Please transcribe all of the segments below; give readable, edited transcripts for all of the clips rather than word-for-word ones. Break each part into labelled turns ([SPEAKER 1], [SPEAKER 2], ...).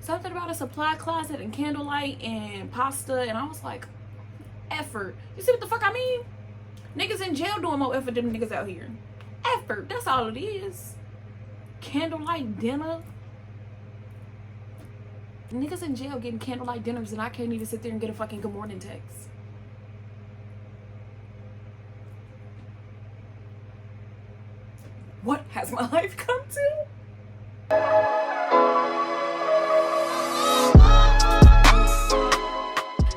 [SPEAKER 1] something about a supply closet and candlelight and pasta, and I was like, effort. You see what the fuck I mean? Niggas in jail doing more effort than niggas out here. Effort, that's all it is. Candlelight dinner. Niggas in jail getting candlelight dinners and I can't even sit there and get a fucking good morning text. What has my life come to?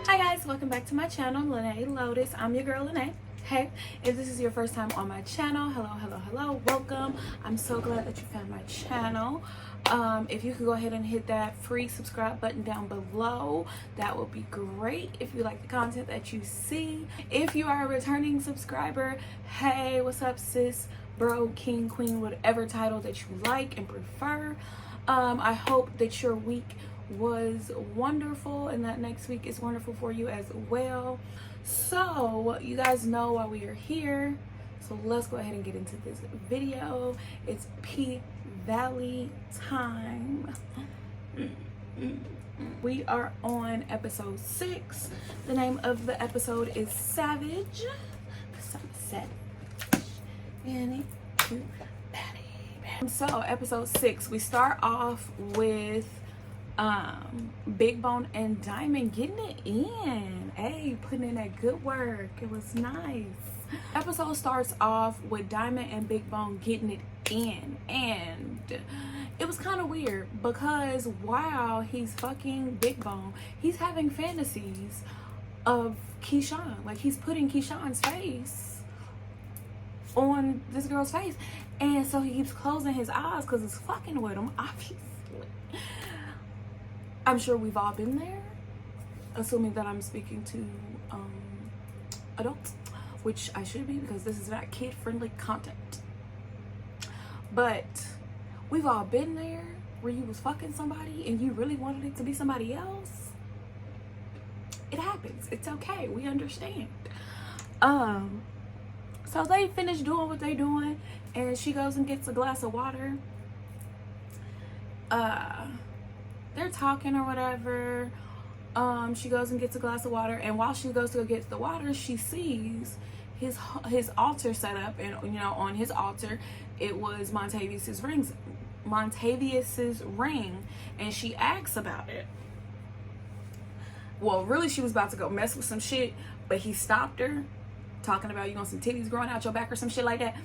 [SPEAKER 1] Hi guys, welcome back to my channel, Lene Lotus. I'm your girl Lene. Hey, if this is your first time on my channel, hello, welcome. I'm so glad that you found my channel. If you could go ahead and hit that free subscribe button down below, that would be great. If you like the content that you see, if you are a returning subscriber, hey, what's up sis, bro, king, queen, whatever title that you like and prefer. I hope that your week was wonderful and that next week is wonderful for you as well. So you guys know why we are here, so let's go ahead and get into this video. It's P Valley time. We are on episode 6. The name of the episode is Savage, because I'm savage and it's too bad. So episode 6, we start off with Big Bone and Diamond getting it in. Hey, putting in that good work. It was nice. Episode starts off with Diamond and Big Bone getting it in, and it was kind of weird because while he's fucking Big Bone, he's having fantasies of Keyshawn. Like, he's putting Keyshawn's face on this girl's face, and so he keeps closing his eyes because it's fucking with him, obviously. I'm sure we've all been there, assuming that I'm speaking to adults, which I should be because this is not kid-friendly content. But we've all been there where you was fucking somebody and you really wanted it to be somebody else. It happens. It's okay. We understand. So they finish doing what they doing and she goes and gets a glass of water. They're talking or whatever. She goes and gets a glass of water, and while she goes to go get the water, she sees his altar set up, and you know, on his altar it was Montavious' ring, and she asks about it. Well, really she was about to go mess with some shit, but he stopped her, talking about, you want some titties growing out your back or some shit like that,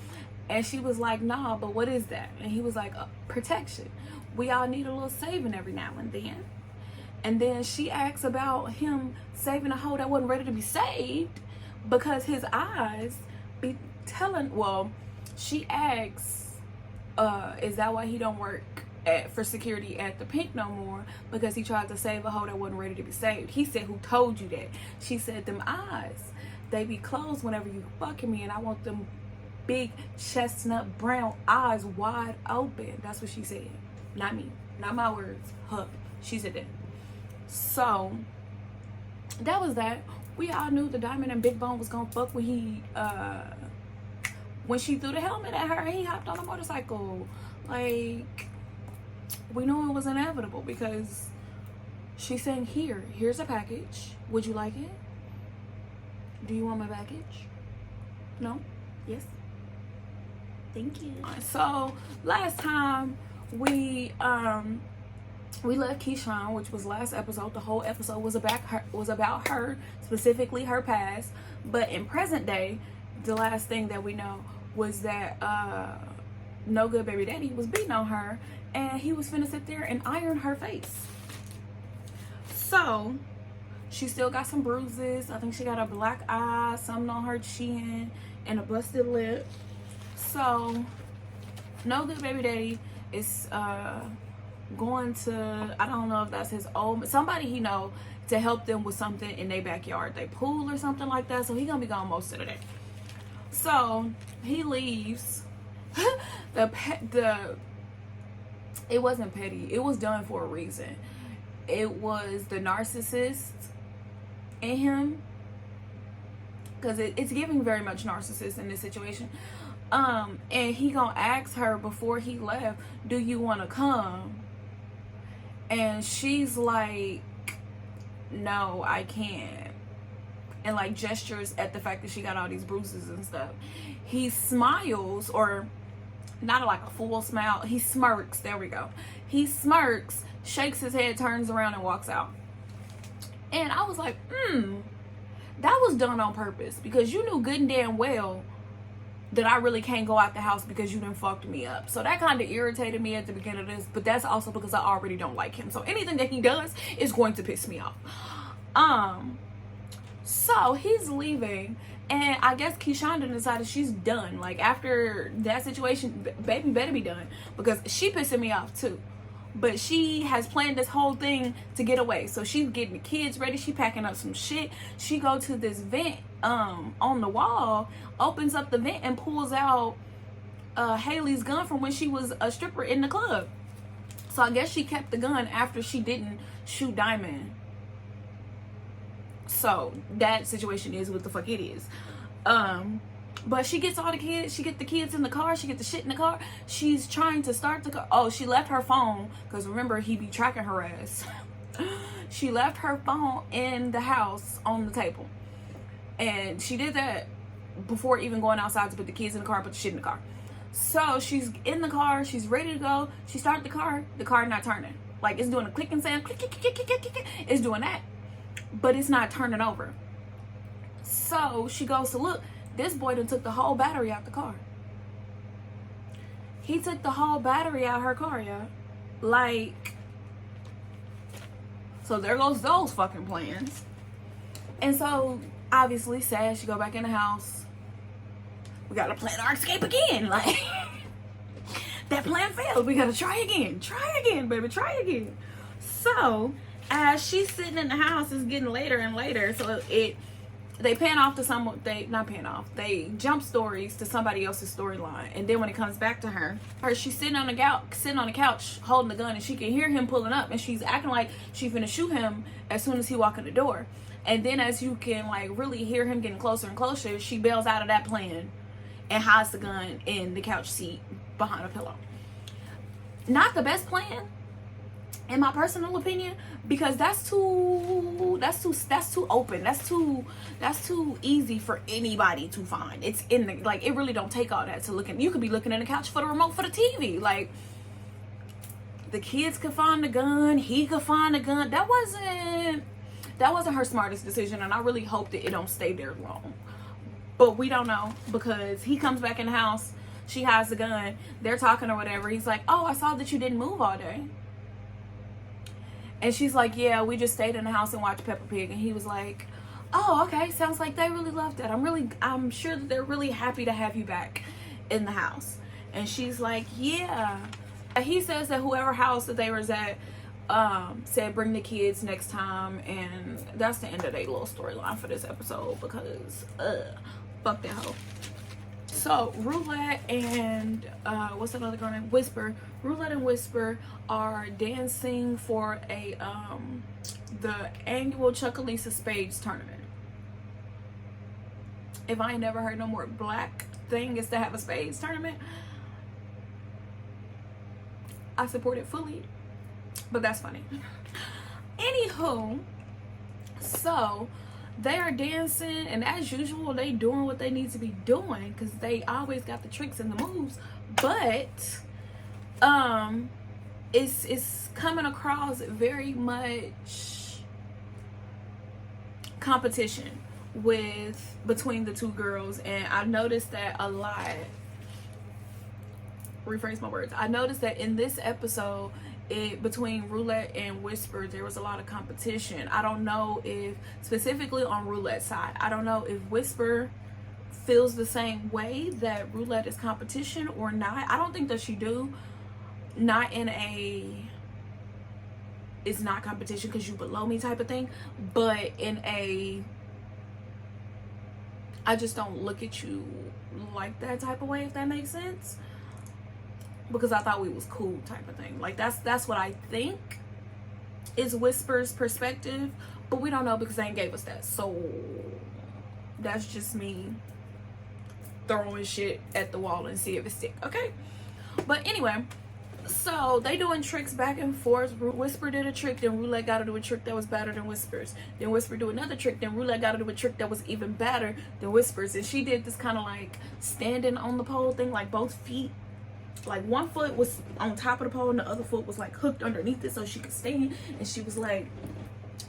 [SPEAKER 1] and she was like, nah, but what is that? And he was like, protection. We all need a little saving every now and then. And then she asks about him saving a hoe that wasn't ready to be saved because his eyes be telling, well, she asks, is that why he don't work for security at the Pink no more? Because he tried to save a hoe that wasn't ready to be saved. He said, who told you that? She said, them eyes, they be closed whenever you fucking me, and I want them big chestnut brown eyes wide open. That's what she said. Not me, not my words, her. She said that. So that was that. We all knew the Diamond and Big Bone was gonna fuck when she threw the helmet at her and he hopped on a motorcycle. Like, we knew it was inevitable because she's saying, here's a package, would you like it? Do you want my package? No? Yes? Thank you. So last time we left Keyshawn, which was last episode. The whole episode was about her, specifically her past. But in present day, the last thing that we know was that No Good Baby Daddy was beating on her, and he was finna sit there and iron her face. So she still got some bruises. I think she got a black eye, something on her chin, and a busted lip. So No Good Baby Daddy is going to, I don't know if that's his old, somebody he know, to help them with something in their backyard, they pool or something like that. So he gonna be gone most of the day. So he leaves. It wasn't petty, it was done for a reason. It was the narcissist in him, because it's giving very much narcissist in this situation. And he gonna ask her before he left, do you want to come? And she's like, no, I can't. And like gestures at the fact that she got all these bruises and stuff. He smiles, or not like a full smile. He smirks. There we go. He smirks, shakes his head, turns around, and walks out. And I was like, that was done on purpose, because you knew good and damn well that I really can't go out the house because you done fucked me up. So that kind of irritated me at the beginning of this, but that's also because I already don't like him. So anything that he does is going to piss me off. So he's leaving, and I guess Keshonda decided she's done. Like, after that situation, baby better be done, because she pissing me off too. But she has planned this whole thing to get away. So she's getting the kids ready. She packing up some shit. She go to this vent on the wall, opens up the vent, and pulls out Haley's gun from when she was a stripper in the club. So I guess she kept the gun after she didn't shoot Diamond. So that situation is what the fuck it is. But she gets all the kids, she get the kids in the car, she get the shit in the car. She's trying to start the car. Oh, she left her phone, because remember, he be tracking her ass. She left her phone in the house on the table. And she did that before even going outside to put the kids in the car and put the shit in the car. So she's in the car, she's ready to go. She started the car not turning. Like, it's doing a clicking sound, click, click, click, click, click, click. It's doing that, but it's not turning over. So she goes to look. This boy done took the whole battery out the car. He took the whole battery out of her car, yeah. Like, so there goes those fucking plans. And so, obviously, sad, she go back in the house. We gotta plan our escape again. Like, that plan failed. We gotta try again. Try again, baby. Try again. So, as she's sitting in the house, it's getting later and later. So they pan off to someone, they jump stories to somebody else's storyline. And then when it comes back to her, she's sitting on the couch holding the gun, and she can hear him pulling up, and she's acting like she's finna shoot him as soon as he walk in the door. And then as you can like really hear him getting closer and closer, she bails out of that plan and hides the gun in the couch seat behind a pillow. Not the best plan, in my personal opinion, because that's too open. That's too easy for anybody to find. It's in the, like, it really don't take all that to look at. You could be looking in the couch for the remote for the TV. Like, the kids could find the gun, he could find the gun. That wasn't her smartest decision, and I really hope that it don't stay there long. But we don't know, because he comes back in the house, she has the gun, they're talking or whatever. He's like, oh, I saw that you didn't move all day. And she's like, yeah, we just stayed in the house and watched Peppa Pig. And he was like, oh, okay, sounds like they really loved it. I'm sure that they're really happy to have you back in the house. And she's like, yeah. He says that whoever house that they was at said bring the kids next time. And that's the end of their little storyline for this episode, because fuck that hoe. So Roulette and what's that other girl name? Whisper. Roulette and Whisper are dancing for a the annual Chucalissa Spades tournament. If I ain't never heard no more black thing is to have a spades tournament, I support it fully. But that's funny. Anywho, so they are dancing, and as usual, they doing what they need to be doing, because they always got the tricks and the moves. But it's coming across very much competition between the two girls, and I noticed that a lot. Rephrase my words. I noticed that in this episode, between Roulette and Whisper, there was a lot of competition. I don't know if, specifically on Roulette's side, I don't know if Whisper feels the same way that Roulette is competition or not. I don't think that she do. Not in a it's not competition because you below me type of thing, but in a I just don't look at you like that type of way, if that makes sense. Because I thought we was cool type of thing. Like, that's what I think is Whisper's perspective, but we don't know because they ain't gave us that. So that's just me throwing shit at the wall and see if it stick, okay? But anyway, So they doing tricks back and forth. Whisper did a trick, then Roulette got to do a trick that was better than Whisper's. Then Whisper do another trick, then Roulette got to do a trick that was even better than Whisper's. And she did this kind of like standing on the pole thing, like both feet, like one foot was on top of the pole and the other foot was like hooked underneath it so she could stand. And she was like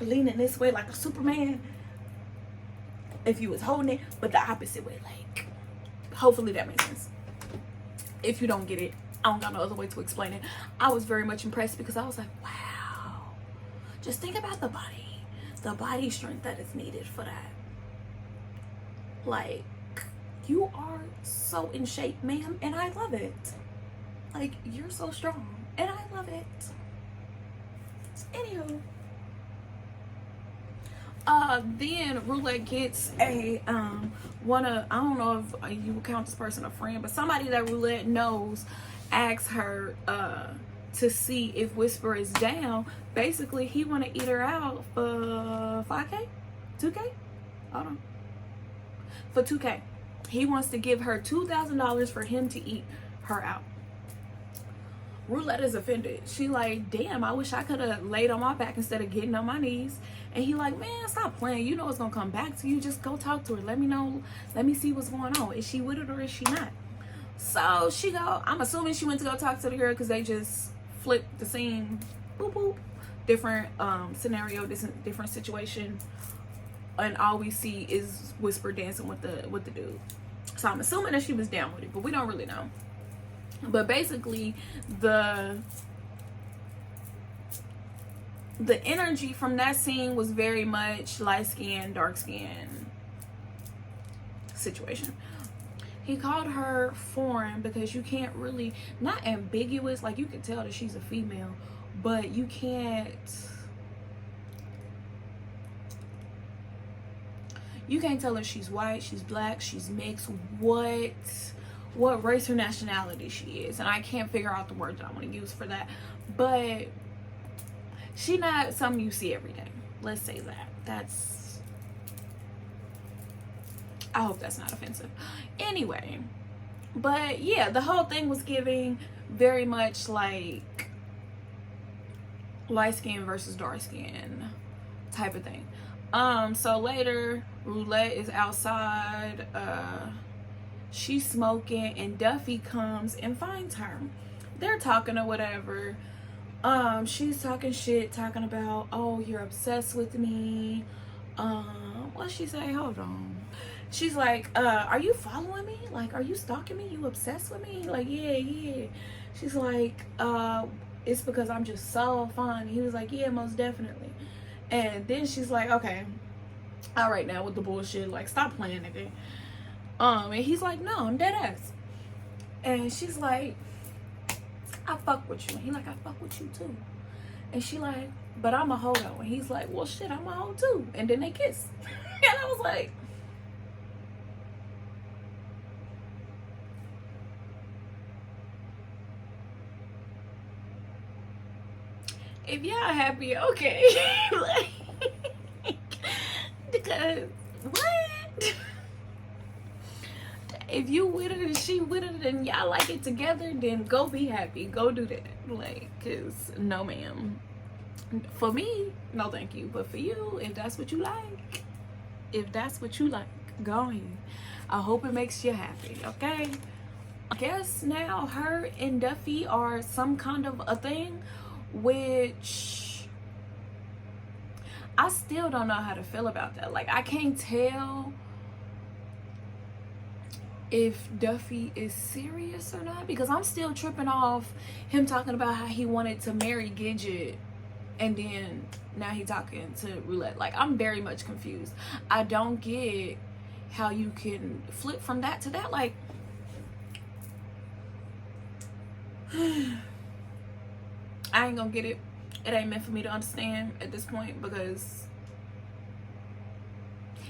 [SPEAKER 1] leaning this way like a Superman if you was holding it, but the opposite way. Like, hopefully that makes sense. If you don't get it, I don't got no other way to explain it. I was very much impressed because I was like, wow, just think about the body strength that is needed for that. Like, you are so in shape, ma'am, and I love it. Like, you're so strong and I love it. Anywho, then Roulette gets a I don't know if you would count this person a friend, but somebody that Roulette knows asks her to see if Whisper is down. Basically, he want to eat her out for 5K, 2K, hold on, for 2K. He wants to give her $2,000 for him to eat her out. Roulette is offended. She like, damn, I wish I could have laid on my back instead of getting on my knees. And he like, man, stop playing. You know it's gonna come back to you. Just go talk to her. Let me know. Let me see what's going on. Is she with it or is she not? So she go, I'm assuming she went to go talk to the girl because they just flipped the scene. Boop, boop. Different scenario, different situation. And all we see is Whisper dancing with the dude. So I'm assuming that she was down with it, but we don't really know. But basically, the energy from that scene was very much light skin, dark skin situation. He called her foreign because you can't really, not ambiguous, like you can tell that she's a female, but you can't tell if she's white, she's black, she's mixed, what race or nationality she is. And I can't figure out the word that I want to use for that, but she not something you see every day. Let's say that. I hope that's not offensive. Anyway, but yeah, the whole thing was giving very much like light skin versus dark skin type of thing. So later, Roulette is outside, she's smoking, and Duffy comes and finds her. They're talking or whatever. She's talking shit, talking about, oh, you're obsessed with me. What she say? Hold on. She's like, are you following me? Like, are you stalking me? You obsessed with me? Like, yeah. She's like, it's because I'm just so fun. He was like, yeah, most definitely. And then she's like, okay, all right now with the bullshit. Like, stop playing, nigga. And he's like, no, I'm dead ass. And she's like, I fuck with you. And he like, I fuck with you too. And she like, but I'm a hoe though. And he's like, well shit, I'm a hoe too. And then they kiss. And I was like, if y'all happy, okay. Like, because what? If you with it and she with it and y'all like it together, then go be happy. Go do that. Like, cause no ma'am. For me, no thank you. But for you, if that's what you like, go ahead. I hope it makes you happy, okay? I guess now her and Duffy are some kind of a thing, which I still don't know how to feel about that. Like, I can't tell if Duffy is serious or not, because I'm still tripping off him talking about how he wanted to marry Gidget and then now he talking to Roulette. Like, I'm very much confused. I don't get how you can flip from that to that. Like, I ain't gonna get it. It ain't meant for me to understand at this point because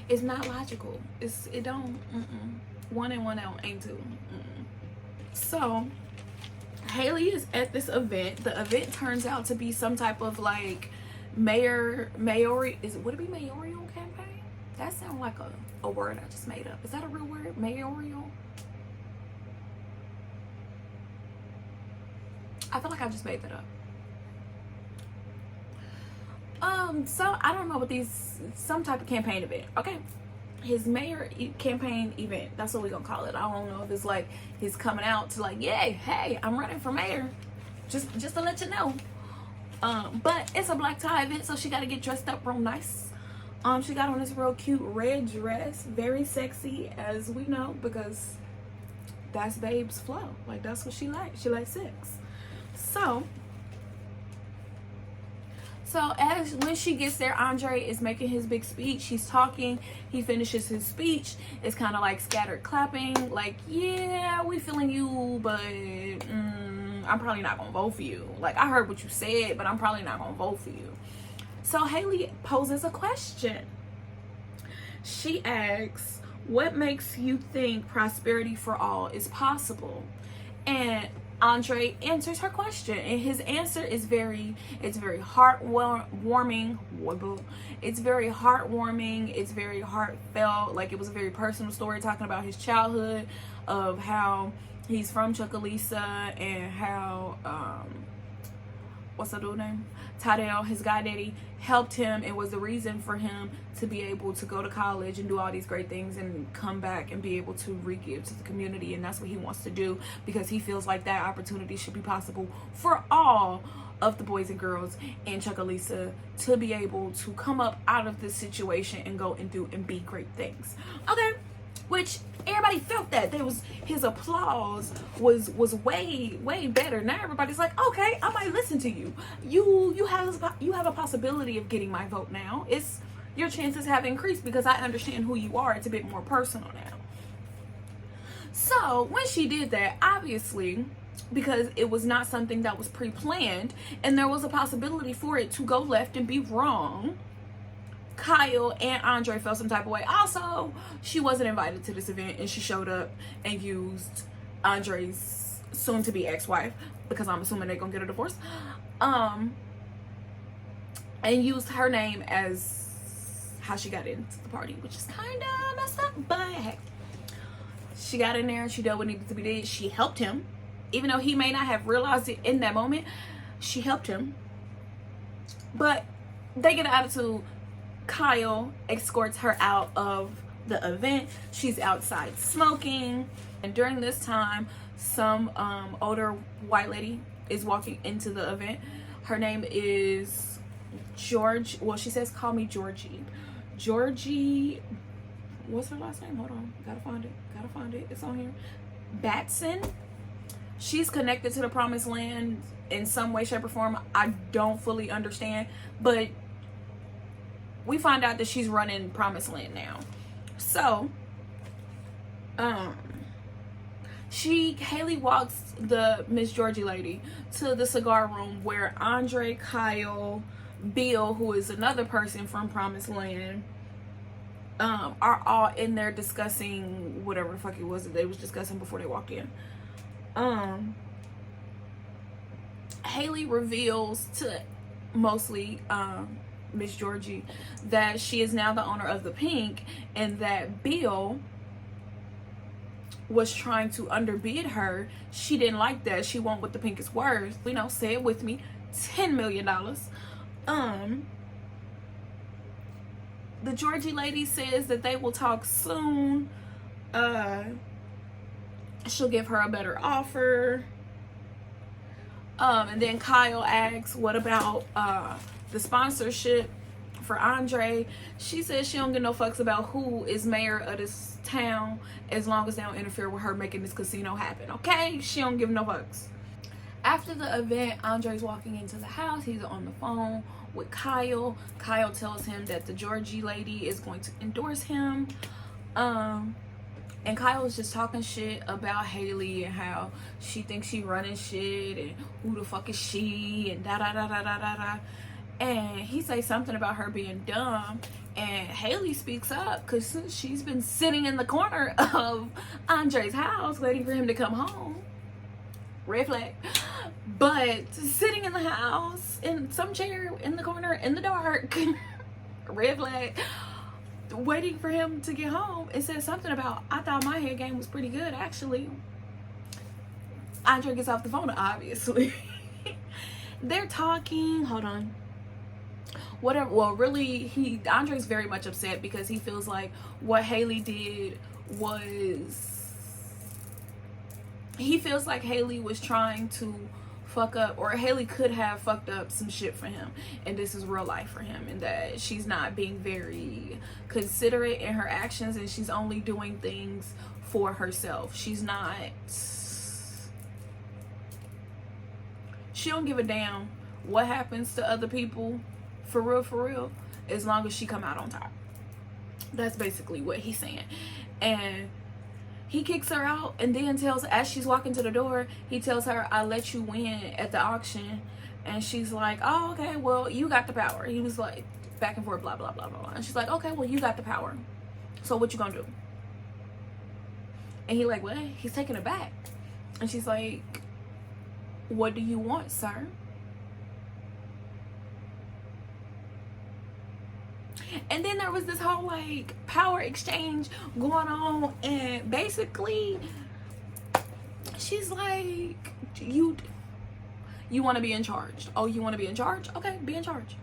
[SPEAKER 1] it's not logical. It don't. One and one out ain't two. So Haley is at this event. The event turns out to be some type of like mayoral campaign. That sounds like a word I just made up. Is that a real word? Mayoral? I feel like I just made that up. So I don't know what some type of campaign event. Okay. His mayor campaign event. That's what we're gonna call it. I don't know if it's like he's coming out to like, yay, hey, I'm running for mayor. Just to let you know. But it's a black tie event, so she gotta get dressed up real nice. She got on this real cute red dress, very sexy, as we know, because that's Babe's flow. Like, that's what she likes. She likes sex. So when she gets there, Andre is making his big speech. He's talking. He finishes his speech. It's kind of like scattered clapping. Like, yeah, we feeling you, but I'm probably not going to vote for you. Like, I heard what you said, but I'm probably not going to vote for you. So Haley poses a question. She asks, what makes you think prosperity for all is possible? And Andre answers her question, and his answer is very heartwarming. It's very heartwarming. It's very heartfelt. Like, it was a very personal story talking about his childhood, of how he's from Chucalissa, and how what's the dude's name? Tadell, his goddaddy, helped him and was the reason for him to be able to go to college and do all these great things and come back and be able to re-give to the community. And that's what he wants to do, because he feels like that opportunity should be possible for all of the boys and girls in Chucalissa to be able to come up out of this situation and go and do and be great things. Okay. Which everybody felt that. His applause was way better. Now everybody's like, okay, I might listen to you. You have a possibility of getting my vote now. Your chances have increased because I understand who you are. It's a bit more personal now. So when she did that, obviously, because it was not something that was pre-planned and there was a possibility for it to go left and be wrong, Kyle and Andre felt some type of way. Also, she wasn't invited to this event, and she showed up and used Andre's soon-to-be ex-wife, because I'm assuming they're gonna get a divorce, and used her name as how she got into the party, which is kind of messed up, but heck, she got in there and she did what needed to be done. She helped him, even though he may not have realized it in that moment. She helped him, but they get an attitude. Kyle escorts her out of the event. She's outside smoking, and during this time, some older white lady is walking into the event. Her name is George. Well, she says, call me Georgie. Georgie, what's her last name? Hold on, gotta find it. It's on here. Batson. She's connected to the Promised Land in some way, shape, or form. I don't fully understand, but we find out that she's running Promised Land now. So, Haley walks the Miss Georgie lady to the cigar room where Andre, Kyle, Bill, who is another person from Promised Land, are all in there discussing whatever the fuck it was that they was discussing before they walked in. Haley reveals to mostly Miss Georgie that she is now the owner of the Pink, and that Bill was trying to underbid her. She didn't like that. She want what the Pink is worth. You know, say it with me, $10 million. The Georgie lady says that they will talk soon. She'll give her a better offer. And then Kyle asks, what about the sponsorship for Andre? She says she don't give no fucks about who is mayor of this town, as long as they don't interfere with her making this casino happen. Okay, she don't give no fucks. After the event, Andre's walking into the house. He's on the phone with Kyle. Kyle tells him that the Georgie lady is going to endorse him. And Kyle is just talking shit about Haley and how she thinks she running shit and who the fuck is she and da da da da da da da. And he says something about her being dumb, and Haley speaks up because she's been sitting in the corner of Andre's house waiting for him to come home. Red flag. But sitting in the house in some chair in the corner in the dark, red flag, waiting for him to get home. It says something about, I thought my head game was pretty good actually. Andre gets off the phone, obviously. They're talking. Hold on. Whatever. Well, really, Andre's very much upset because he feels like what Haley did was, he feels like Haley was trying to fuck up, or Haley could have fucked up some shit for him, and this is real life for him, and that she's not being very considerate in her actions, and she's only doing things for herself. She don't give a damn what happens to other people, for real, as long as she come out on top. That's basically what he's saying. And he kicks her out, and then as she's walking to the door, he tells her, I let you win at the auction. And she's like, oh, okay, well, you got the power. He was like, back and forth, blah, blah, blah, blah, blah. And she's like, okay, well, you got the power. So what you gonna do? And he like, what? He's taken aback. And she's like, what do you want, sir? And then there was this whole like power exchange going on, and basically she's like, you want to be in charge? Oh, you want to be in charge? Okay, be in charge.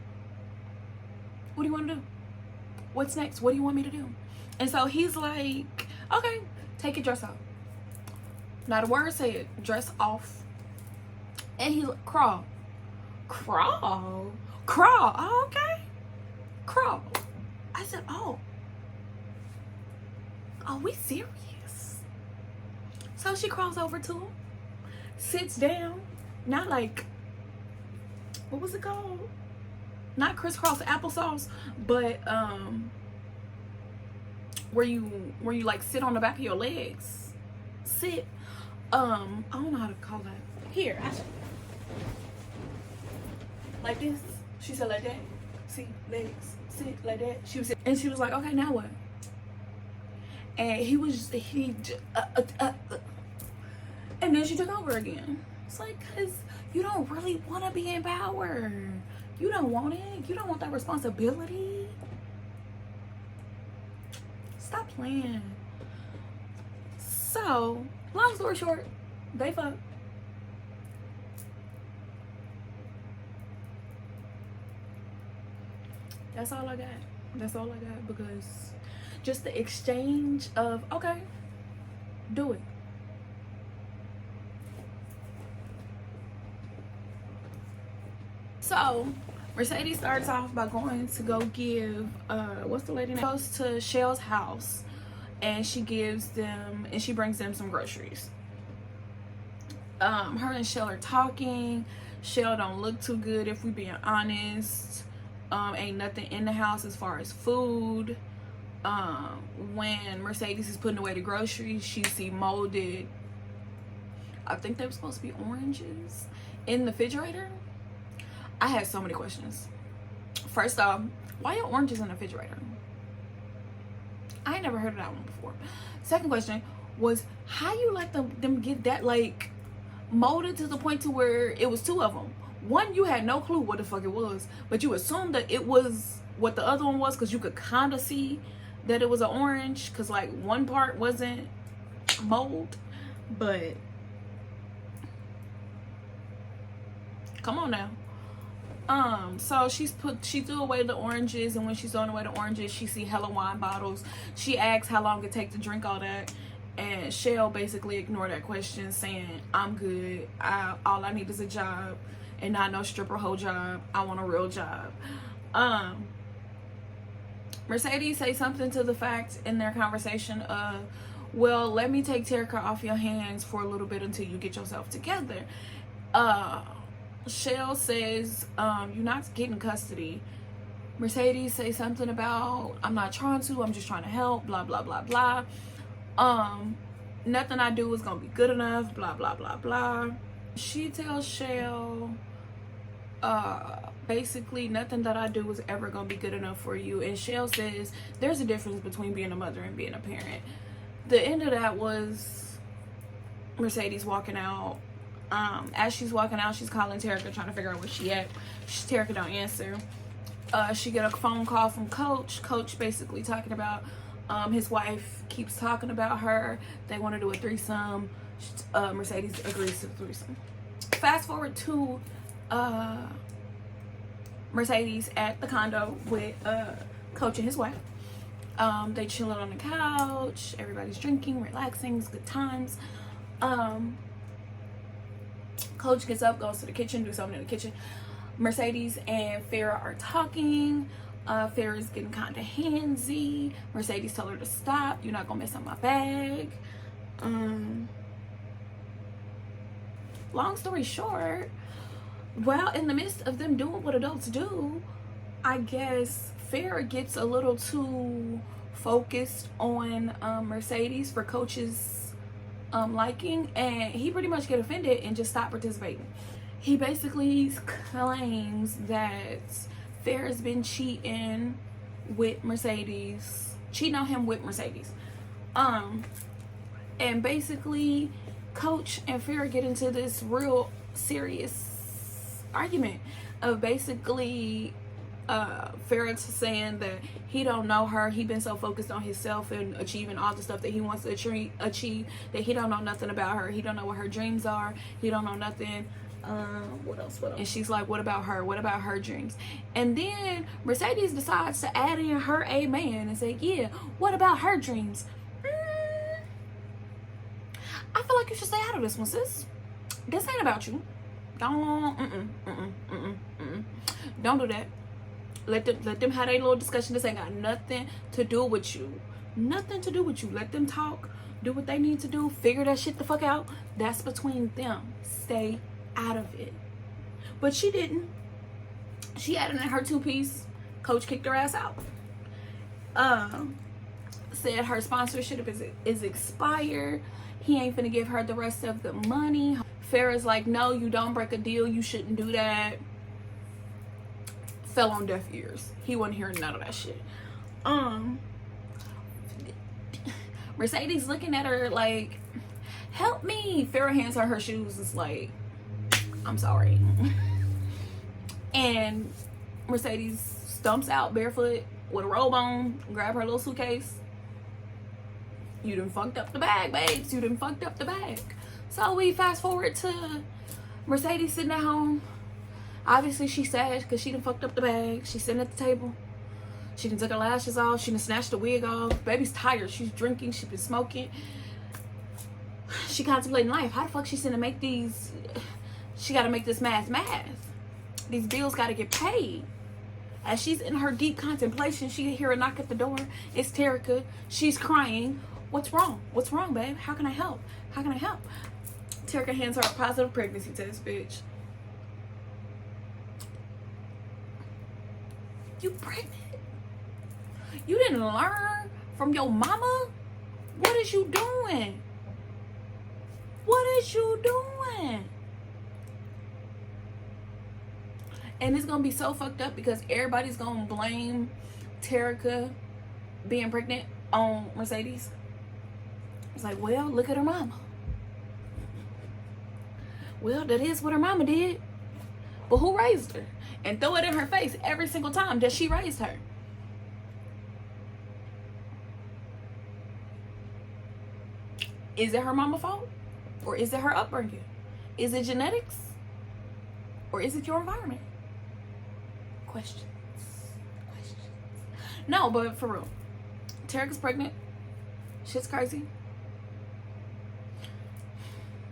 [SPEAKER 1] What do you want to do? What's next? What do you want me to do? And so he's like, okay, take your dress off. Not a word said. Dress off. And he's like, crawl. Oh, okay. Crawl. I said, oh, are we serious? So she crawls over to him, sits down, not like, what was it called? Not crisscross applesauce, but where you like sit on the back of your legs. Sit. I don't know how to call that. Here, like this. She said like that. See, legs. Sit like that. She was like, okay, now what? And and then she took over again. It's like, cause you don't really want to be in power. You don't want it. You don't want that responsibility. Stop playing. So, long story short, they fucked. That's all I got, because just the exchange of, okay, do it. So Mercedes starts off by going to go give what's the lady name? Goes to Shell's house, and she brings them some groceries. Her and Shell are talking. Shell don't look too good, if we being honest. Ain't nothing in the house as far as food. When Mercedes is putting away the groceries, she see molded, I think they were supposed to be oranges, in the refrigerator. I had so many questions. First off, why are oranges in the refrigerator? I ain't never heard of that one before. Second question was, how you let them get that like molded to the point to where it was two of them? One, you had no clue what the fuck it was, but you assumed that it was what the other one was because you could kind of see that it was an orange, because like one part wasn't mold. But come on now. So she threw away the oranges, and when she's throwing away the oranges, she see hella wine bottles. She asks how long it take to drink all that, and Shell basically ignored that question, saying, I'm good. All I need is a job, and not no stripper hoe job. I want a real job. Mercedes say something to the fact in their conversation of, well, let me take Terica off your hands for a little bit until you get yourself together. Shell says, you're not getting custody. Mercedes say something about, I'm not trying to, I'm just trying to help, blah, blah, blah, blah. Nothing I do is gonna be good enough, blah, blah, blah, blah. She tells Shell, basically, nothing that I do is ever gonna be good enough for you. And Shell says, there's a difference between being a mother and being a parent. The end of that was Mercedes walking out. As she's walking out, she's calling Terica, trying to figure out where she at. Terica don't answer. She get a phone call from Coach. Coach basically talking about his wife keeps talking about her. They want to do a threesome. Mercedes agrees to the threesome. fast forward to Mercedes at the condo with Coach and his wife. They chilling on the couch, everybody's drinking, relaxing, it's good times. Coach gets up, goes to the kitchen, do something in the kitchen. Mercedes and Farrah are talking. Farrah's getting kind of handsy. Mercedes told her to stop. You're not gonna mess up my bag. Long story short, well, in the midst of them doing what adults do, I guess Farrah gets a little too focused on Mercedes for Coach's liking, and he pretty much get offended and just stop participating. He basically claims that Farrah's been cheating with Mercedes, cheating on him with Mercedes. And basically Coach and Farrah get into this real serious argument of basically Farrah saying that he don't know her, he been so focused on himself and achieving all the stuff that he wants to achieve that he don't know nothing about her. He don't know what her dreams are, he don't know nothing. What else? And she's like, what about her? What about her dreams? And then Mercedes decides to add in her amen and say, yeah, what about her dreams? I feel like you should stay out of this one, sis. This ain't about you. Don't do that. Let them have their little discussion. This ain't got nothing to do with you. Nothing to do with you. Let them talk, do what they need to do, figure that shit the fuck out. That's between them. Stay out of it. But she didn't. She added in her 2-piece. Coach kicked her ass out. Said her sponsorship is expired. He ain't finna give her the rest of the money. Farrah's like, no, you don't break a deal, you shouldn't do that. Fell on deaf ears. He wasn't hearing none of that shit. Mercedes looking at her like, help me. Farrah hands her shoes. It's like, I'm sorry. And Mercedes stumps out barefoot with a robe on, grab her little suitcase. You done fucked up the bag, babes. You done fucked up the bag. So we fast forward to Mercedes sitting at home. Obviously she's sad because she done fucked up the bag. She's sitting at the table. She done took her lashes off. She done snatched the wig off. Baby's tired. She's drinking. She's been smoking. She contemplating life. How the fuck she's gonna make these? She gotta make this math. These bills gotta get paid. As she's in her deep contemplation, she hear a knock at the door. It's Terica. She's crying. What's wrong? What's wrong, babe? How can I help? How can I help? Terica hands her a positive pregnancy test, bitch. You pregnant? You didn't learn from your mama? What is you doing? What is you doing? And it's gonna be so fucked up because everybody's gonna blame Terica being pregnant on Mercedes. It's like, well, look at her mama. Well, that is what her mama did. But who raised her? And throw it in her face every single time that she raised her. Is it her mama's fault? Or is it her upbringing? Is it genetics? Or is it your environment? Questions. No, but for real. Terica's pregnant. Shit's crazy.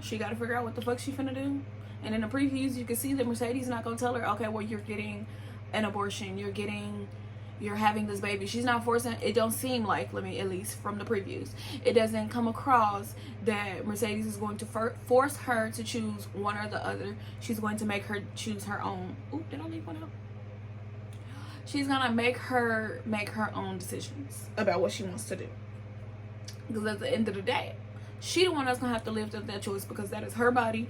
[SPEAKER 1] She got to figure out what the fuck she finna do. And in the previews, you can see that Mercedes not gonna tell her, okay, well, you're getting an abortion. You're having this baby. She's not forcing. It don't seem like, at least from the previews, it doesn't come across that Mercedes is going to force her to choose one or the other. She's going to make her choose her own. Oop, did I leave one out? She's gonna make her own decisions about what she wants to do. Because at the end of the day, she the one that's gonna have to live with that choice, because that is her body.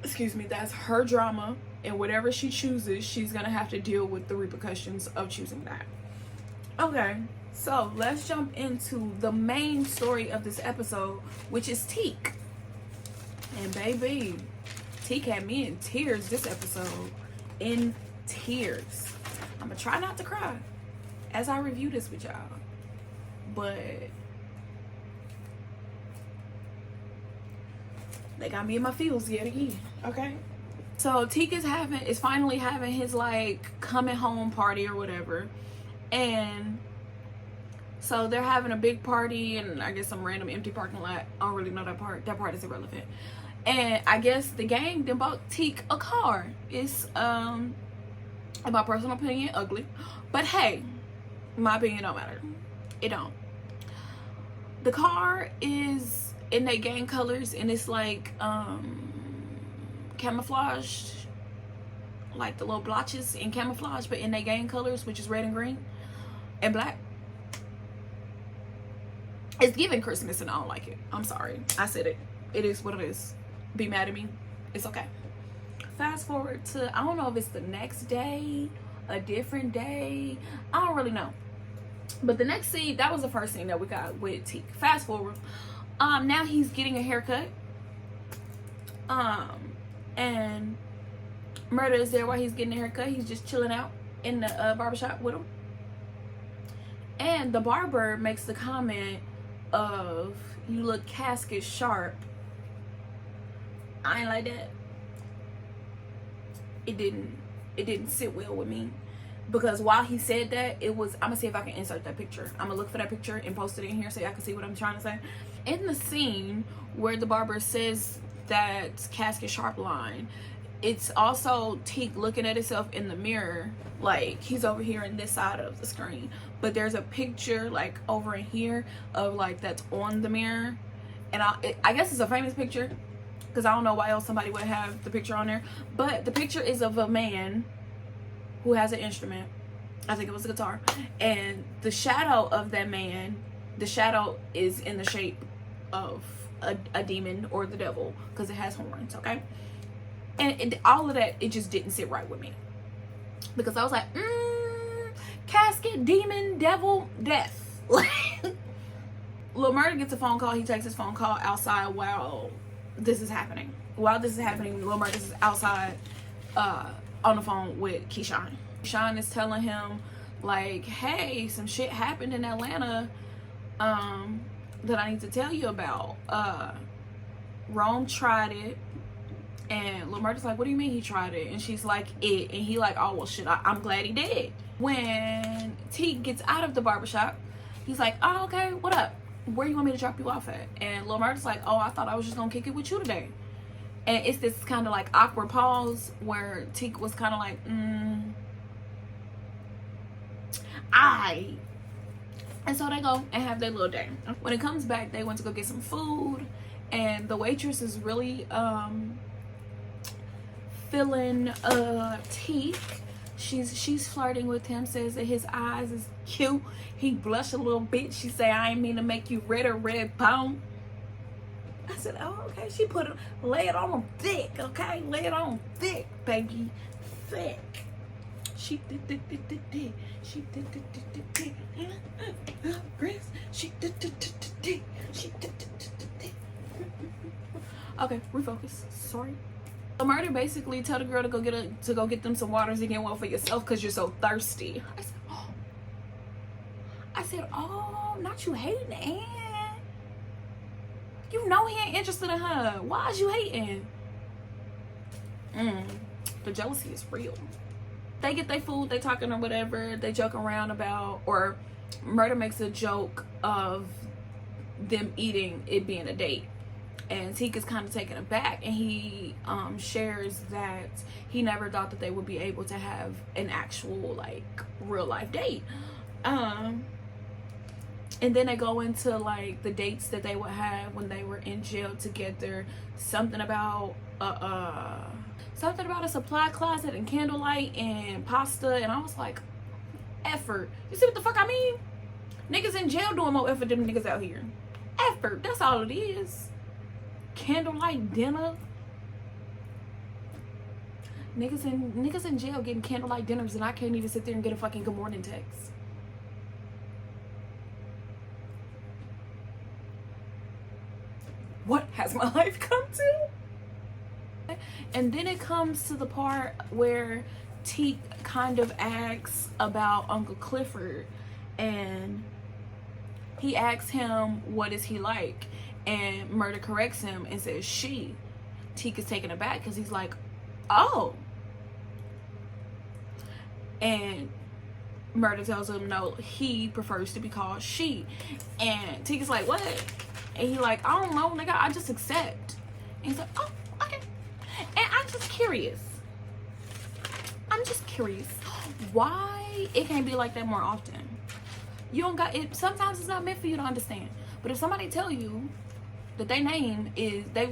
[SPEAKER 1] Excuse me, that's her drama, and whatever she chooses, she's gonna have to deal with the repercussions of choosing that. Okay, so let's jump into the main story of this episode, which is Teak. And baby, Teak had me in tears this episode. In tears. I'm gonna try not to cry as I review this with y'all, but They got me in my feels yet again. Okay. So Teak is finally having his like coming home party or whatever. And so they're having a big party and I guess some random empty parking lot. I don't really know that part. That part is irrelevant. And I guess the gang then bought Teak a car. It's in my personal opinion, ugly. But hey, my opinion don't matter. It don't. The car is in their gang colors and it's like camouflaged, like the little blotches in camouflage, but in their gang colors, which is red and green and black. It's giving Christmas and I don't like it. I'm sorry. I said it. It is what it is. Be mad at me. It's okay. Fast forward to, I don't know if it's the next day, a different day. I don't really know. But the next scene, that was the first scene that we got with Teak. Fast forward. Now he's getting a haircut. And Murda is there while he's getting a haircut. He's just chilling out in the barbershop with him. And the barber makes the comment of, "You look casket sharp." I ain't like that. It didn't sit well with me. Because while he said that, it was, I'm gonna see if I can insert that picture. I'm gonna look for that picture and post it in here so y'all can see what I'm trying to say. In the scene where the barber says that casket sharp line, it's also Teak looking at himself in the mirror. Like he's over here in this side of the screen, but there's a picture like over in here of like that's on the mirror. And I guess it's a famous picture because I don't know why else somebody would have the picture on there. But the picture is of a man who has an instrument. I think it was a guitar. And the shadow of that man, the shadow is in the shape of a demon or the devil because it has horns, okay? And all of that, it just didn't sit right with me. Because I was like, casket, demon, devil, death. Lil Murda gets a phone call. He takes his phone call outside while this is happening. While this is happening, Lil Murda is outside on the phone with Keyshawn. Keyshawn is telling him like, hey, some shit happened in Atlanta that I need to tell you about. Rome tried it. And Lil Murda's like, what do you mean he tried it? And she's like, it. And he like, oh, well, shit, I'm glad he did. When Teak gets out of the barbershop, he's like, oh, okay, what up? Where you want me to drop you off at? And Lil Murda's like, oh, I thought I was just gonna kick it with you today. And it's this kind of like awkward pause where Teak was kind of like, and so they go and have their little day. When it comes back, they went to go get some food, and the waitress is really feeling Teak. She's flirting with him, says that his eyes is cute. He blushed a little bit. She say, I ain't mean to make you red or red bone. I said, oh, okay. She put it, lay it on thick, okay? Lay it on thick, baby. Thick. She did. She did. Chris. She did. She did. Okay, refocus. Sorry. So Murda basically tell the girl to go get them some waters and get one for yourself because you're so thirsty. I said, oh, not you hating, Ann. You know he ain't interested in her. Why is you hating? The jealousy is real. They get their food, they talking or whatever, they joke around about, or Murda makes a joke of them eating, it being a date. And Teak is kind of taken aback, and he shares that he never thought that they would be able to have an actual like real life date. And then they go into like the dates that they would have when they were in jail together. Something about a supply closet and candlelight and pasta. And I was like, effort. You see what the fuck I mean? Niggas in jail doing more effort than niggas out here. Effort. That's all it is. Candlelight dinner. Niggas in jail getting candlelight dinners and I can't even sit there and get a fucking good morning text. What has my life come to? And then it comes to the part where Teak kind of asks about Uncle Clifford, and he asks him, what is he like? And Murda corrects him and says she. Teak is taken aback because he's like, oh. And Murda tells him no, he prefers to be called she. And Teak is like, what? And he like, I don't know, nigga, I just accept. And he's like, oh, okay. And I'm just curious why it can't be like that more often. You don't got it. Sometimes it's not meant for you to understand. But if somebody tell you that their name is that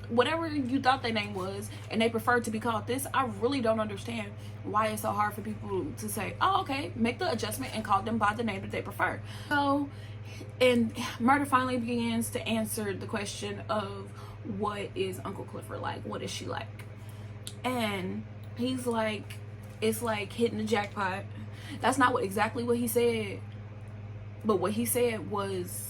[SPEAKER 1] whatever you thought their name was, and they prefer to be called this, I really don't understand why it's so hard for people to say, oh, okay, make the adjustment and call them by the name that they prefer. So, and Murda finally begins to answer the question of what is Uncle Clifford like? What is she like? And he's like, it's like hitting the jackpot. That's not exactly what he said, but what he said was,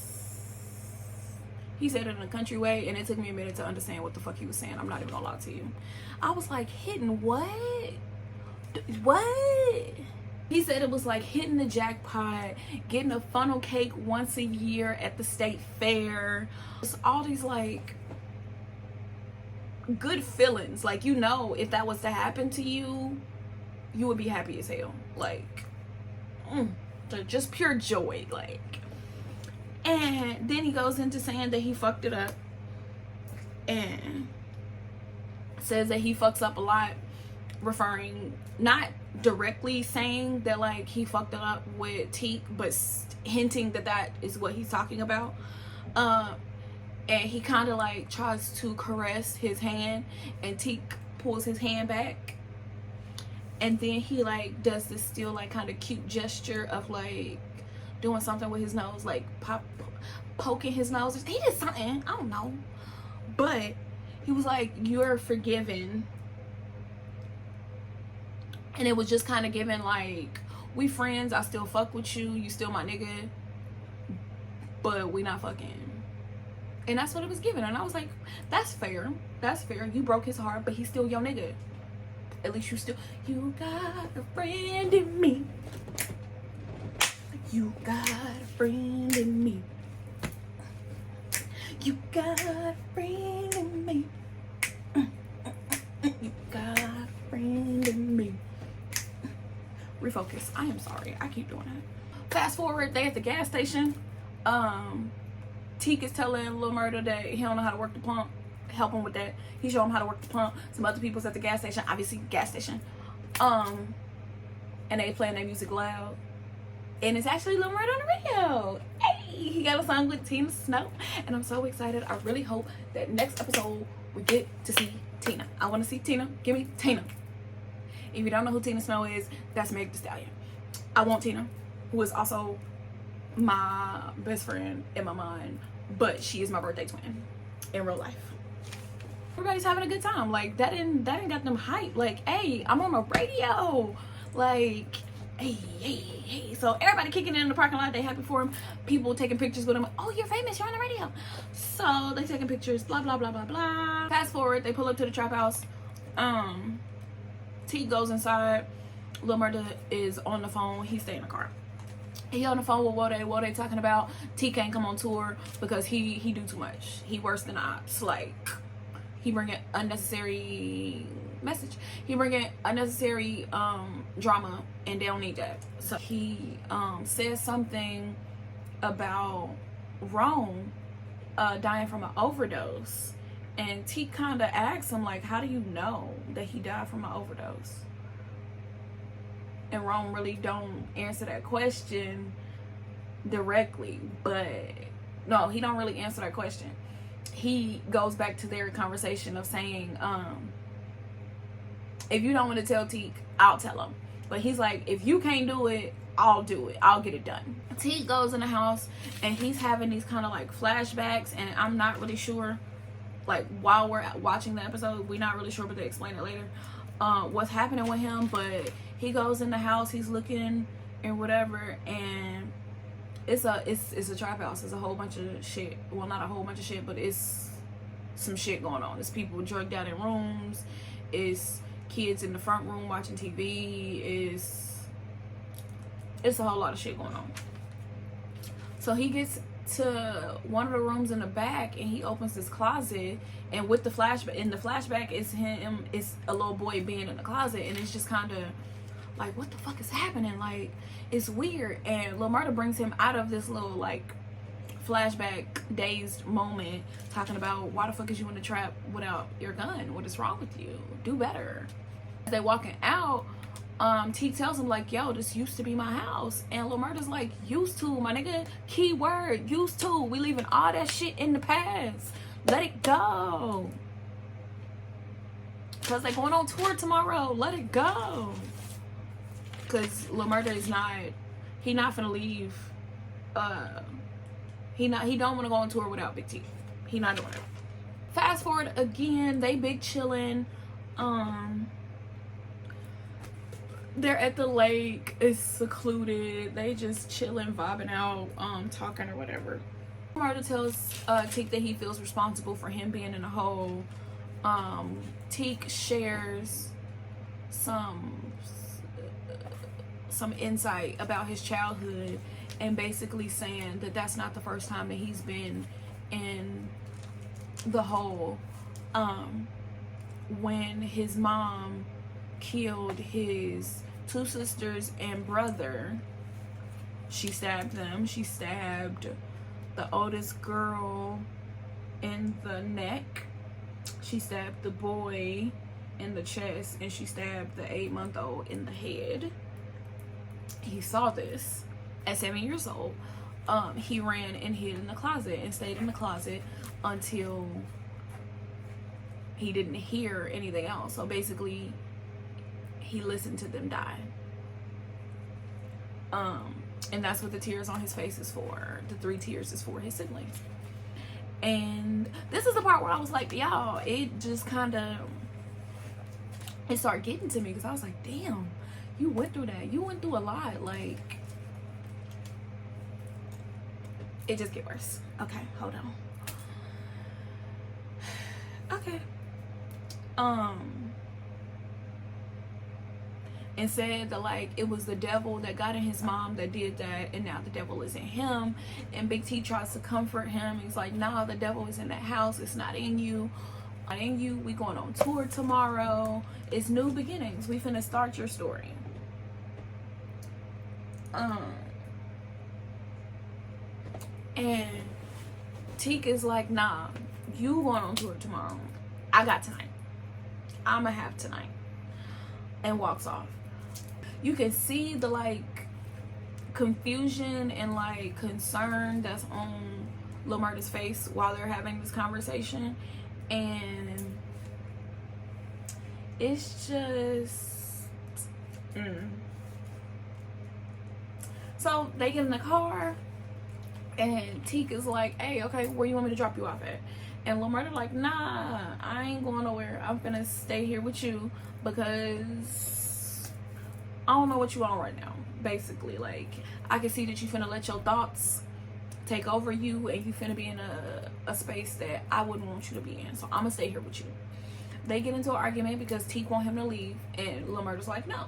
[SPEAKER 1] he said it in a country way, and it took me a minute to understand what the fuck he was saying. I'm not even gonna lie to you. I was like, hitting what? What? He said it was like hitting the jackpot, getting a funnel cake once a year at the state fair. It's all these like good feelings. Like, you know, if that was to happen to you, you would be happy as hell. Like, just pure joy. Like, and then he goes into saying that he fucked it up, and says that he fucks up a lot, referring, not directly saying that like he fucked it up with Teak, but hinting that that is what he's talking about. And he kind of like tries to caress his hand, and Teak pulls his hand back, and then he like does this still like kind of cute gesture of like doing something with his nose, like poking his nose. He did something, I don't know, but he was like, you're forgiven. And it was just kind of given like, we friends, I still fuck with you, you still my nigga, but we not fucking. And that's what it was given. And I was like, that's fair, that's fair. You broke his heart, but he's still your nigga. At least you got a friend in me. You got a friend in me. You got a friend in me. You got a friend in me. Refocus. I am sorry. I keep doing that. Fast forward, they at the gas station. Teak is telling Lil Murda that he don't know how to work the pump. Help him with that. He show him how to work the pump. Some other people's at the gas station. Obviously, gas station. And they playing their music loud. And it's actually Lil Murda on the radio. Hey, he got a song with Tina Snow. And I'm so excited. I really hope that next episode we get to see Tina. I want to see Tina. Give me Tina. If you don't know who Tina Snow is, that's Meg Thee Stallion. I want Tina, who is also my best friend in my mind, but she is my birthday twin in real life. Everybody's having a good time. Like, that didn't got them hype. Like, hey, I'm on the radio. Like, hey. So everybody kicking in the parking lot, they happy for him. People taking pictures with him. Oh, you're famous, you're on the radio. So they taking pictures, blah blah blah blah blah. Fast forward, they pull up to the trap house. T goes inside. Lil Murda is on the phone. He stay in the car. He on the phone with Wode talking about T can't come on tour because he do too much. He worse than ops. Like, he bringing unnecessary message. He bringing unnecessary drama, and they don't need that. So he says something about Rome dying from an overdose. And T kind of asks him, like, how do you know that he died from an overdose? And Rome really don't answer that question directly. But, no, he don't really answer that question. He goes back to their conversation of saying, if you don't want to tell Teak, I'll tell him. But he's like, if you can't do it, I'll do it. I'll get it done. Teak goes in the house, and he's having these kind of like flashbacks, and I'm not really sure. Like, while we're watching the episode, we're not really sure, but they explain it later, what's happening with him. But he goes in the house, he's looking and whatever, and it's a trap house. It's a whole bunch of shit. Well, not a whole bunch of shit, but it's some shit going on. It's people drugged out in rooms. It's kids in the front room watching TV. It's a whole lot of shit going on. So he gets to one of the rooms in the back, and he opens this closet, and with the flashback, in the flashback, it's a little boy being in the closet, and it's just kind of like, what the fuck is happening? Like, it's weird. And Lil Murda brings him out of this little like flashback dazed moment, talking about, why the fuck is you in the trap without your gun? What is wrong with you? Do better. As they walking out, T tells him like, yo, this used to be my house. And Lil Murda's like, used to, my nigga, key word, used to. We leaving all that shit in the past. Let it go. Cause they going on tour tomorrow. Let it go. Cause Lil Murda is not, he not finna leave. He don't want to go on tour without Big T. He not doing it. Fast forward again, they big chilling. They're at the lake. It's secluded. They just chilling, vibing out, talking or whatever. Murda tells Teak that he feels responsible for him being in a hole. Teak shares some insight about his childhood, and basically saying that that's not the first time that he's been in the hole. When his mom killed his 2 sisters and brother, she stabbed them. She stabbed the oldest girl in the neck, she stabbed the boy in the chest, and she stabbed the 8-month-old in the head. He saw this at 7 years old. He ran and hid in the closet and stayed in the closet until he didn't hear anything else. So basically, he listened to them die. And that's what the tears on his face is for. The 3 tears is for his siblings. And this is the part where I was like, y'all, it just kind of, it started getting to me, because I was like, damn, you went through that. You went through a lot. Like, it just get worse. Okay, hold on. Okay. And said that like it was the devil that got in his mom that did that, and now the devil is in him. And Big T tries to comfort him. He's like, nah, the devil is in that house. It's not in you. Not in you. We going on tour tomorrow. It's new beginnings. We finna start your story. And Teak is like, nah, you going on tour tomorrow. I got tonight. I'ma have tonight. And walks off. You can see the like confusion and like concern that's on Lil Murda's face while they're having this conversation. And it's just So they get in the car, and Teak is like, hey, okay, where you want me to drop you off at? And Lil Murda like, nah, I ain't going nowhere. I'm finna stay here with you, because I don't know what you on right now. Basically, like, I can see that you finna let your thoughts take over you, and you finna be in a space that I wouldn't want you to be in. So I'm gonna stay here with you. They get into an argument because Teak want him to leave, and Lil Murda's like, no.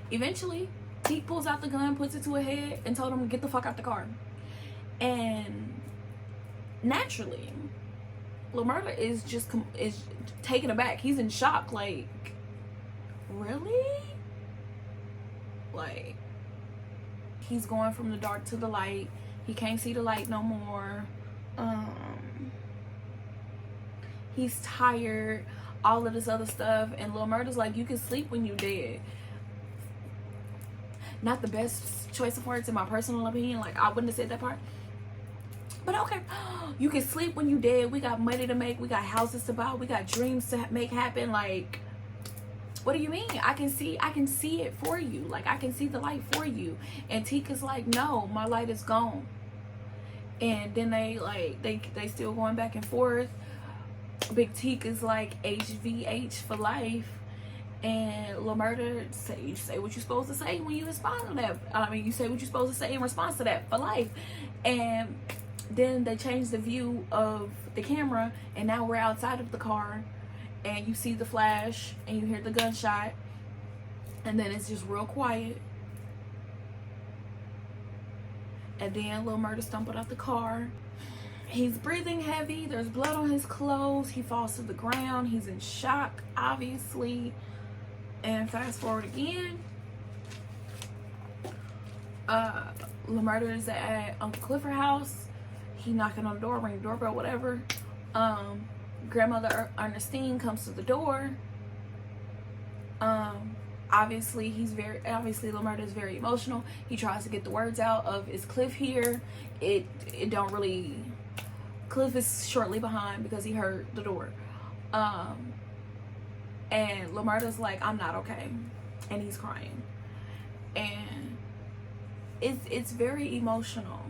[SPEAKER 1] Eventually, Teak pulls out the gun, puts it to her head, and told him to get the fuck out the car. And naturally, Lil Murda is just is taken aback. He's in shock. Like, really? Like, he's going from the dark to the light. He can't see the light no more. He's tired. All of this other stuff. And Lil Murda's like, you can sleep when you dead. Not the best choice of words in my personal opinion. Like, I wouldn't have said that part. But okay, you can sleep when you dead. We got money to make. We got houses to buy. We got dreams to make happen. Like, what do you mean? I can see it for you. Like, I can see the light for you. And Tika's like, no, my light is gone. And then they still going back and forth. Big Teak is like HVH for life. And Lil Murda you say what you're supposed to say when you respond to that. I mean, you say what you're supposed to say in response to that for life. And then they change the view of the camera, and now we're outside of the car, and you see the flash, and you hear the gunshot, and then it's just real quiet. And then Lil Murda stumbled out the car. He's breathing heavy. There's blood on his clothes. He falls to the ground. He's in shock, obviously. And fast forward again. Lil Murda is at Uncle Clifford's house. He knocking on the door, ring the doorbell, whatever. Grandmother Ernestine comes to the door. Obviously Lil Murda is very emotional. He tries to get the words out of, is Cliff here? It don't really. Cliff is shortly behind because he heard the door. And Lil Murda's like, I'm not okay. And he's crying. And it's very emotional.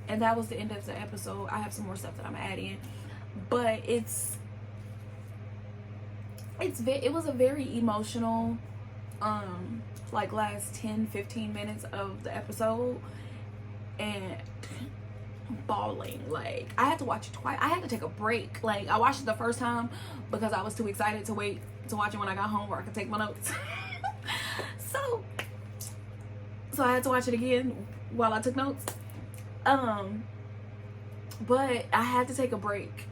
[SPEAKER 1] And that was the end of the episode. I have some more stuff that I'm adding, but it was a very emotional like last 10-15 minutes of the episode, and bawling. Like, I had to watch it twice. I had to take a break. Like, I watched it the first time because I was too excited to wait to watch it when I got home where I could take my notes. so I had to watch it again while I took notes. But I had to take a break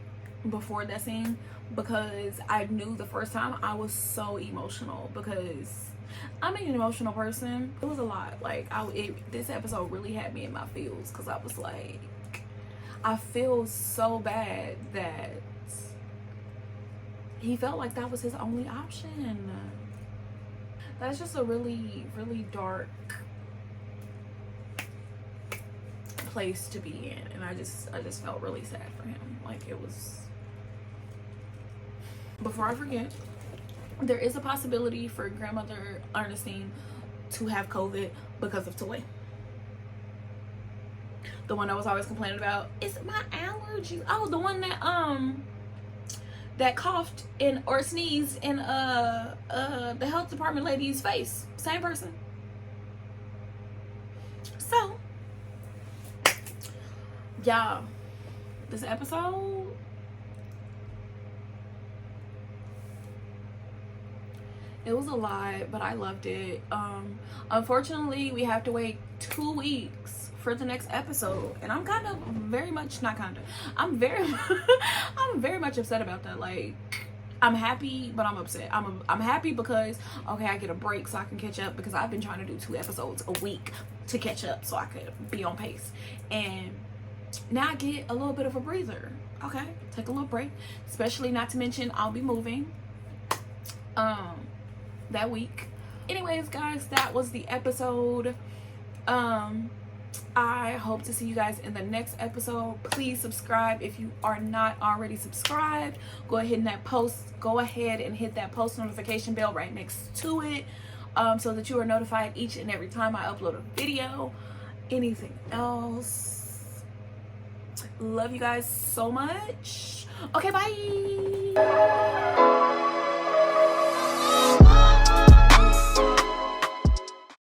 [SPEAKER 1] before that scene because I knew the first time I was so emotional because I'm an emotional person. It was a lot. Like, this episode really had me in my feels because I was like, I feel so bad that he felt like that was his only option. That's just a really, really dark place to be in, and I just felt really sad for him. Like, it was. Before I forget, there is a possibility for Grandmother Ernestine to have COVID because of Toy. The one I was always complaining about. Is it my allergies? Oh, the one that coughed in or sneezed in the health department lady's face. Same person. So, y'all, this episode, it was a lot, but I loved it. Unfortunately, we have to wait 2 weeks for the next episode, and I'm kind of very much I'm very much upset about that. Like, I'm happy, but I'm upset. I'm happy because, okay, I get a break so I can catch up, because I've been trying to do 2 episodes a week to catch up so I could be on pace, and now I get a little bit of a breather. Okay, take a little break, especially not to mention I'll be moving that week. Anyways, guys, that was the episode. I hope to see you guys in the next episode. Please subscribe if you are not already subscribed. Go ahead and hit that post notification bell right next to it, so that you are notified each and every time I upload a video. Anything else? Love you guys so much. Okay, bye.